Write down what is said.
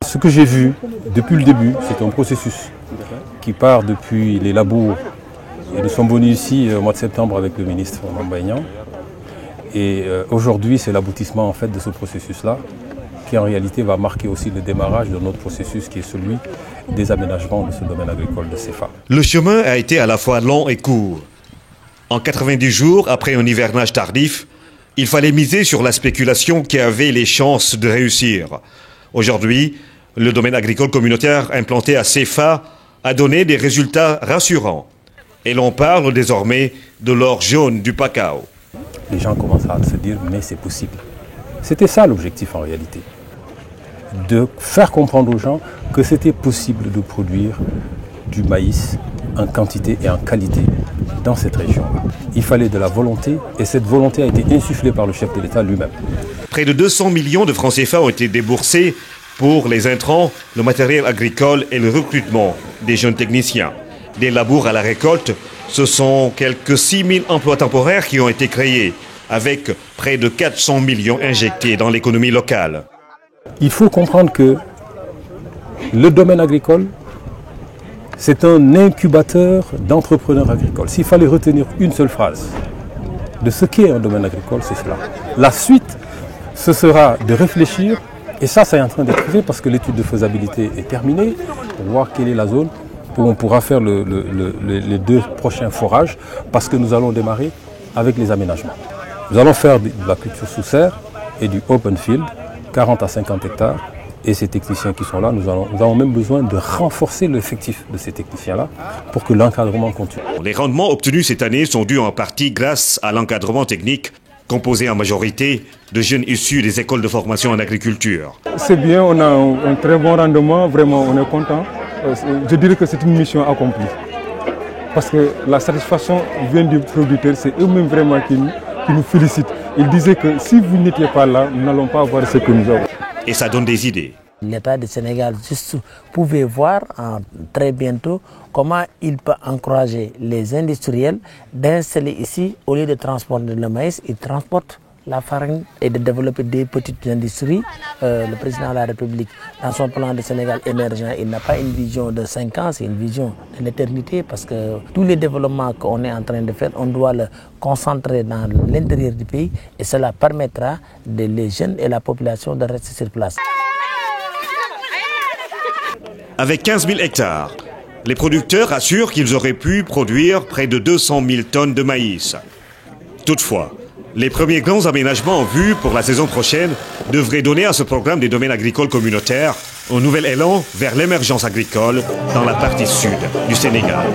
Ce que j'ai vu depuis le début, c'est un processus qui part depuis les labours. Et nous sommes venus ici au mois de septembre avec le ministre Mambaignan. Et aujourd'hui, c'est l'aboutissement en fait de ce processus-là, qui en réalité va marquer aussi le démarrage de notre processus qui est celui des aménagements de ce domaine agricole de CEFA. Le chemin a été à la fois long et court. En 90 jours, après un hivernage tardif, il fallait miser sur la spéculation qui avait les chances de réussir. Aujourd'hui, le domaine agricole communautaire implanté à CEFA a donné des résultats rassurants. Et l'on parle désormais de l'or jaune du Pacao. Les gens commencent à se dire, mais c'est possible. C'était ça l'objectif en réalité. De faire comprendre aux gens que c'était possible de produire du maïs en quantité et en qualité dans cette région. Il fallait de la volonté et cette volonté a été insufflée par le chef de l'État lui-même. Près de 200 millions de francs CFA ont été déboursés pour les intrants, le matériel agricole et le recrutement des jeunes techniciens. Des labours à la récolte, ce sont quelques 6 000 emplois temporaires qui ont été créés, avec près de 400 millions injectés dans l'économie locale. Il faut comprendre que le domaine agricole, c'est un incubateur d'entrepreneurs agricoles. S'il fallait retenir une seule phrase de ce qu'est un domaine agricole, c'est cela. La suite, ce sera de réfléchir, et ça c'est en train d'être fait parce que l'étude de faisabilité est terminée, pour voir quelle est la zone où on pourra faire les 2 prochains forages, parce que nous allons démarrer avec les aménagements. Nous allons faire de la culture sous serre et du open field, 40 à 50 hectares. Et ces techniciens qui sont là, nous avons même besoin de renforcer l'effectif de ces techniciens-là pour que l'encadrement continue. Les rendements obtenus cette année sont dus en partie grâce à l'encadrement technique, composé en majorité de jeunes issus des écoles de formation en agriculture. C'est bien, on a un très bon rendement, vraiment on est content. Je dirais que c'est une mission accomplie. Parce que la satisfaction vient du producteur, c'est eux-mêmes vraiment qui nous félicitent. Ils disaient que si vous n'étiez pas là, nous n'allons pas avoir ce que nous avons. Et ça donne des idées. L'État du Sénégal juste pouvait voir très bientôt comment il peut encourager les industriels d'installer ici, au lieu de transporter le maïs, ils transportent la farine et de développer des petites industries. Le président de la République, dans son plan de Sénégal émergent, il n'a pas une vision de 5 ans, c'est une vision de l'éternité parce que tous les développements qu'on est en train de faire, on doit le concentrer dans l'intérieur du pays et cela permettra les jeunes et la population de rester sur place. Avec 15 000 hectares, les producteurs assurent qu'ils auraient pu produire près de 200 000 tonnes de maïs. Toutefois, les premiers grands aménagements en vue pour la saison prochaine devraient donner à ce programme des domaines agricoles communautaires un nouvel élan vers l'émergence agricole dans la partie sud du Sénégal.